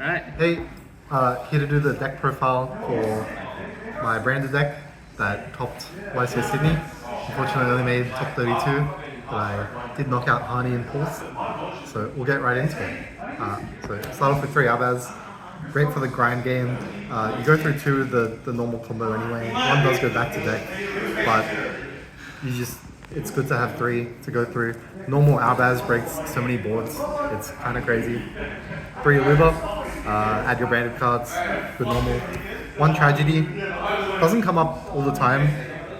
Alright. Hey, here to do the deck profile for my branded deck that topped YCS Sydney. Unfortunately, I only made top 32, but I did knock out Harney and Pulse, so we'll get right into it. So start off with 3 Arbaz. Great for the grind game. You go through 2 of the normal combo anyway. 1 does go back to deck, but it's good to have 3 to go through. Normal Arbaz breaks so many boards, it's kind of crazy. 3 Aluba. Add your branded cards, good normal. 1 Tragedy, doesn't come up all the time.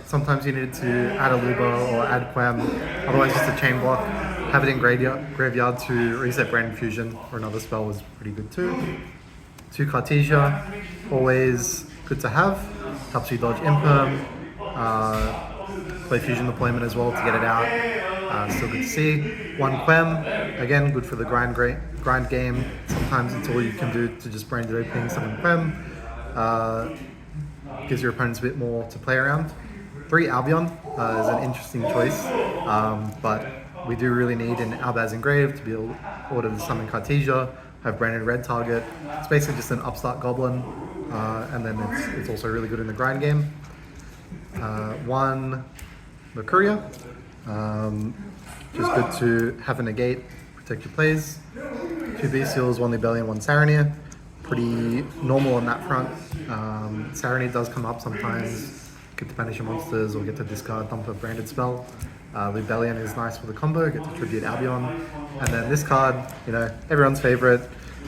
Sometimes you need to add a Luba or add Quam, otherwise just a chain block. Have it in graveyard to reset Branded Fusion or another spell was pretty good too. 2 Cartesia, always good to have. Helps you dodge Imperm, play Fusion Deployment as well to get it out. Still good to see. 1 Quem, again good for the grind game. Sometimes it's all you can do to just branded opening summon Quem. Gives your opponents a bit more to play around. 3 Albion is an interesting choice, but we do really need an Albaz Engraved to be able to order the summon Cartesia, have branded red target. It's basically just an upstart goblin, and then it's also really good in the grind game. 1 Mercuria, just good to have a negate, protect your plays. 2 Bestials, 1 Libellion, 1 Saranir. Pretty normal on that front. Saranir does come up sometimes. Get to banish your monsters or get to discard, dump a branded spell. Libellion is nice for the combo, get to tribute Albion. And then this card, everyone's favorite.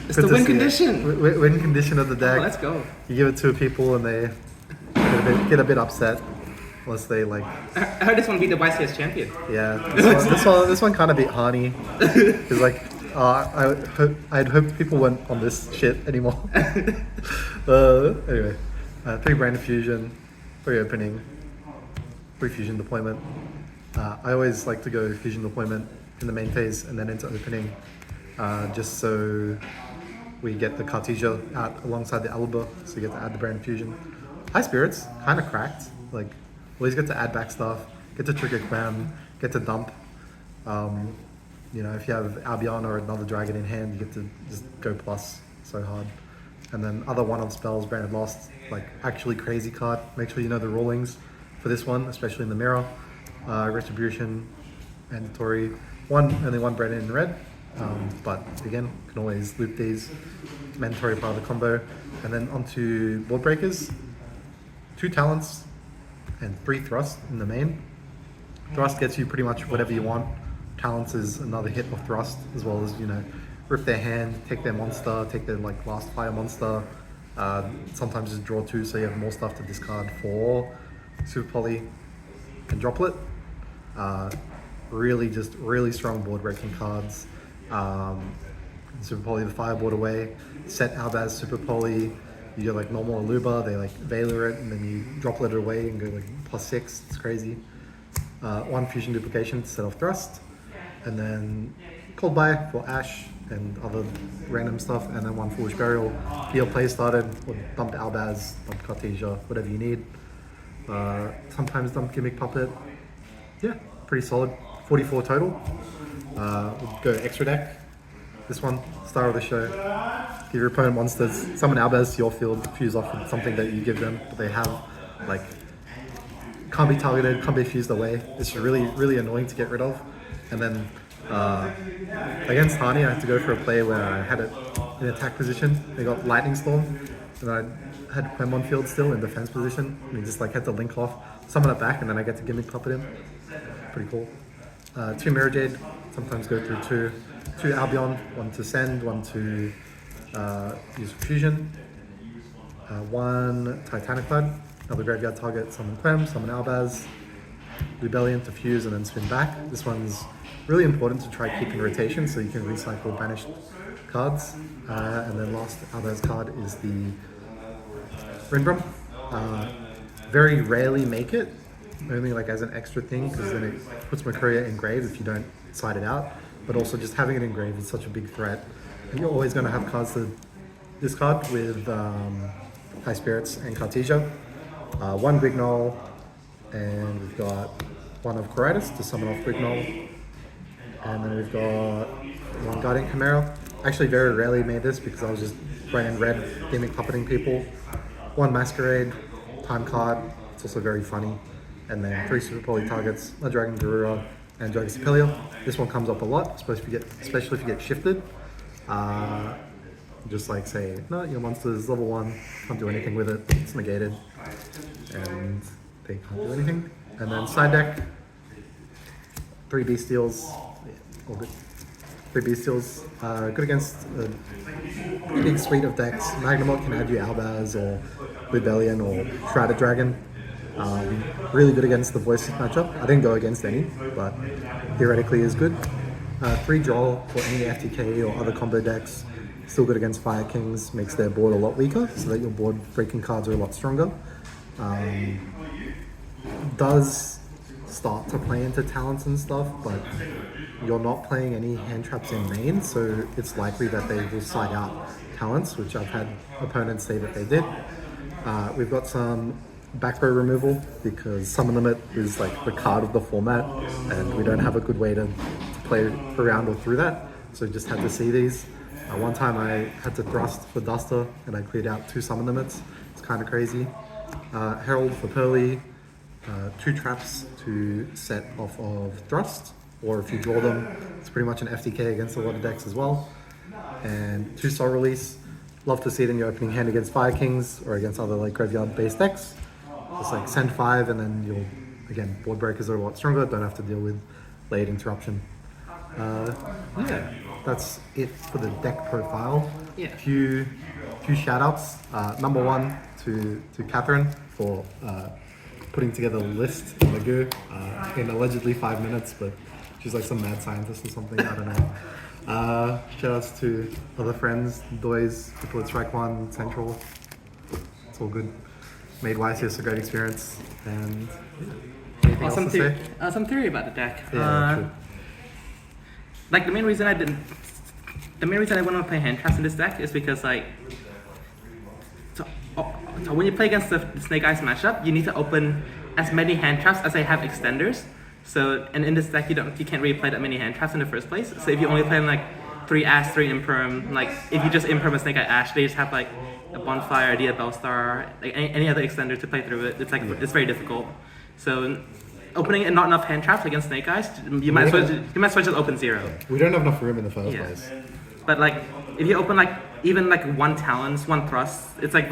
It's the win condition. Win condition of the deck. Oh, let's go. You give it to people and they get a bit upset. Unless they like. I heard this one beat the YCS champion. Yeah, this one kind of beat Harney. It's like, I'd hoped people weren't on this shit anymore. Anyway, 3 Branded Fusion, 3 Opening, 3 Fusion Deployment. I always like to go Fusion Deployment in the main phase and then into Opening, just so we get the Cartesia out alongside the Aluba, so you get to add the Branded Fusion. High Spirits, kind of cracked. Like, always get to add back stuff, get to trigger Quam, get to dump. If you have Albion or another dragon in hand, you get to just go plus so hard. And then other one-off spells, Branded Lost, like actually crazy card. Make sure you know the rulings for this one, especially in the mirror. Retribution, mandatory. Only one Branded in red, but again, can always loop these. Mandatory part of the combo. And then onto Board Breakers. 2 Talents and 3 Thrust in the main. Thrust gets you pretty much whatever you want. Talents is another hit of Thrust, as well as, rip their hand, take their monster, take their last fire monster. Sometimes just draw 2 so you have more stuff to discard for Super Poly and Droplet. Really strong board breaking cards. Super Poly the Fireboard away, set Albaz Super Poly. You get normal Aluba, they Veiler it, and then you Droplet it away and go +6, it's crazy. 1 Fusion Duplication to set off Thrust. And then Cold Buy for Ash and other random stuff, and then 1 Foolish Burial. Get your play started, or dump Albaz, dump Cartesia, whatever you need. Sometimes dump Gimmick Puppet. Yeah, pretty solid. 44 total. We'll go extra deck. This one, star of the show. Give your opponent monsters, summon Albaz to your field, fuse off with something that you give them, but they have, can't be targeted, can't be fused away. It's really annoying to get rid of. And then against Harney, I had to go for a play where I had it in attack position. They got Lightning Storm, and I had Quem on field still in defense position. And he just had to link off, summon it back, and then I get to Gimmick Puppet in. Pretty cool. 2 Mirror Jade, sometimes go through 2 Albion, 1 to send, 1 to use Fusion. 1 Titanic Blood, another graveyard target, summon Quem, summon Albaz. Libellion to fuse and then spin back. This one's really important to try keep in rotation so you can recycle banished cards. And then last Albaz card is the Rinbrum. Very rarely make it, only as an extra thing, because then it puts Mercuria engraved if you don't side it out. But also just having it engraved is such a big threat. And you're always going to have cards to discard with High Spirits and Cartesia. 1 Grignol, and we've got 1 of Coritis to summon off Grignol. And then we've got 1 Guardian Chimera. Actually very rarely made this because I was just brand red gimmick puppeting people, 1 masquerade, time card, it's also very funny, and then 3 super poly targets, a dragon garura, and dragon superior. This one comes up a lot, especially if you get shifted. Just like say, no, your monster's level 1, can't do anything with it, it's negated, and they can't do anything. And then side deck, 3 bestials, all good. 3 bestials, good against a pretty big suite of decks. Magnamot can add you Albaz or Rebellion or Shrouded Dragon. Really good against the voices matchup. I didn't go against any, but theoretically is good. 3 draw for any FTK or other combo decks. Still good against Fire Kings, makes their board a lot weaker, so that your board breaking cards are a lot stronger. Does start to play into talents and stuff, but you're not playing any hand traps in main, so it's likely that they will side out talents, which I've had opponents say that they did. We've got some back row removal because Summon Limit is like the card of the format, and we don't have a good way to play around or through that, so just had to see these. One time I had to thrust for Duster and I cleared out 2 summon limits. It's kind of crazy. Herald for Pearly, 2 traps to set off of thrust, or if you draw them, it's pretty much an FTK against a lot of decks as well. And 2 Soul Release. Love to see it in your opening hand against Fire Kings or against other like graveyard based decks. Just like send 5 and then you'll, again, board breakers are a lot stronger, don't have to deal with late interruption. Yeah, that's it for the deck profile. Yeah. Few shoutouts. Number 1 to Katherine for putting together the list in Magoo in allegedly 5 minutes, but she's like some mad scientist or something, I don't know. Shoutouts to other friends, Doys, people at Strike One, Central. It's all good. Made YCS a great experience, and anything else to say? Some theory about the deck. Yeah, like the main reason I want to play hand traps in this deck is because like, so when you play against the Snake Eyes matchup, you need to open as many hand traps as they have extenders. So, and in this deck you can't really play that many hand traps in the first place. So if you only play like 3 Ash, 3 Imperm, like if you just Imperm a Snake Eye Ash, they just have like a Bonfire, Dia Bellstar, like any other extender to play through it. It's like it's very difficult. So opening and not enough hand traps against Snake Eyes, you might as well just open 0. We don't have enough room in the first place. But like if you open like even like 1 Talons, 1 Thrust, it's like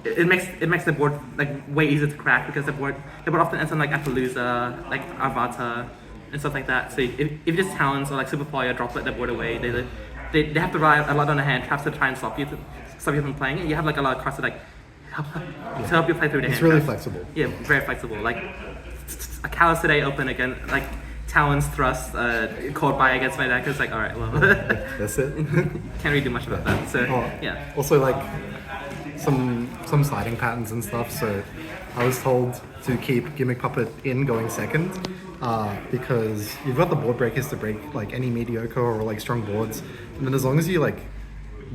it makes the board like way easier to crack because the board often ends on like Appaloosa, like Arvata, and stuff like that. So if just Talons or like Super Poly or Droplet the board away, they have to rely a lot on the hand traps to try and stop you from playing it. You have like a lot of cards to like help you play through the hand traps. It's really flexible. Yeah, very flexible. Like a Callus today open again, like Talons Thrust, Cold Buy against my deck. It's like, alright, well, that's it. Can't really do much about that. So yeah. Also like some sliding patterns and stuff. So I was told to keep Gimmick Puppet in going second because you've got the board breakers to break like any mediocre or like strong boards, and then as long as you like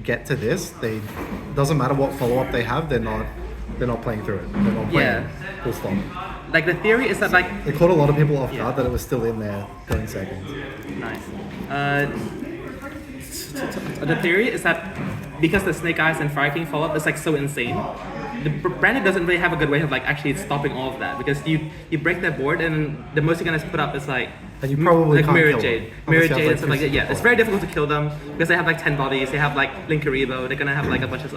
get to this, doesn't matter what follow up they have, they're not playing through it. They're not playing full stop. Like the theory is that like it caught a lot of people off guard that it was still in there going second. Nice. The theory is that because the Snake Eyes and Fire King follow up is like so insane, the branded doesn't really have a good way of like actually stopping all of that, because you break their board and the most you're gonna put up is like, and you probably like can't Mirror kill Jade, them. Mirror Jade and stuff like that. Yeah, it's very difficult to kill them because they have like 10 bodies. They have like Linkaribo. They're gonna have like a bunch of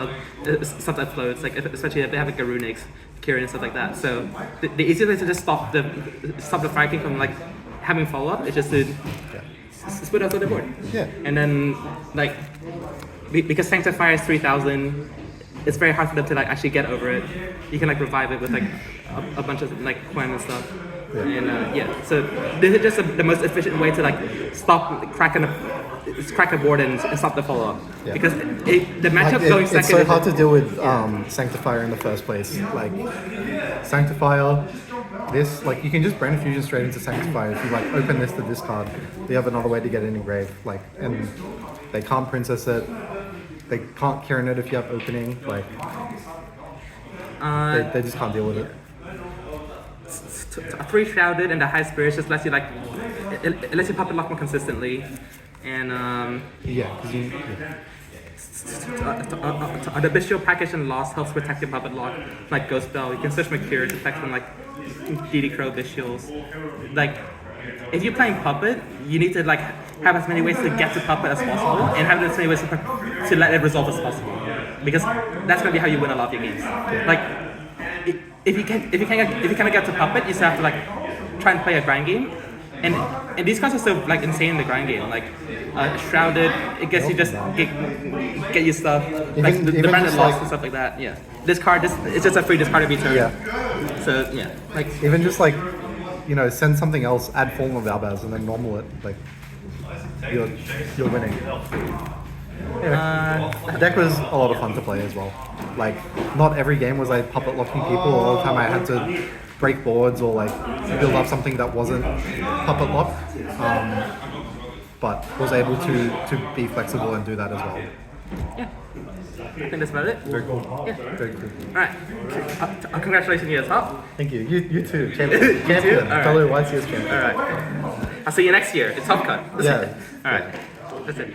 stuff that floats. Like especially if they have like Garunix, Kirin and stuff like that. So the easiest way to just stop the Fire King from like having follow up is just to split out the board. Yeah. And then like because Sanctifier is 3,000. It's very hard for them to like actually get over it. You can like revive it with like a bunch of like Quem and stuff. Yeah. And so this is just the most efficient way to like stop cracking a board and stop the follow up. Yeah. Because the matchup going second. It's so hard to deal with Sanctifier in the first place. Like Sanctifier, this like you can just Brand Fusion straight into Sanctifier. If you like open this to discard, you have another way to get it in grave. Like, and they can't Princess it. They can't Kirin it if you have opening, like they just can't deal with it. 3 Shrouded and the High Spirits just lets you like it lets you pop it lock more consistently, and the bestial package and loss helps protect your puppet lock, like Ghost Spell. You can search Mercure to protect from like DD Crow bestials. Like, if you're playing puppet, you need to like have as many ways to get to puppet as possible, and have as many ways to let it resolve as possible, because that's gonna be how you win a lot of your games. Like, if you can't get to puppet, you still have to like try and play a grind game. And these cards are still like insane in the grind game. Like Shrouded, it gets you just get you stuff. Like the even branded just, loss like- and stuff like that. Yeah. This card, it's just a free discard every turn. Yeah. So yeah, like Even just like, you know, send something else, add Fallen of Albaz, and then normal it. Like, you're winning. Anyway, the deck was a lot of fun to play as well. Like, not every game was I puppet locking people. A lot of the time I had to break boards or like build up something that wasn't puppet locked. But was able to be flexible and do that as well. yeah. I think that's about it. Very cool. Yeah. Very cool. All right. Congratulations, you as well. Thank you. You too. Champion. Champion. All right. Fellow YCS champion. All right. I'll see you next year. It's Top Cut. Yeah. All right. That's it.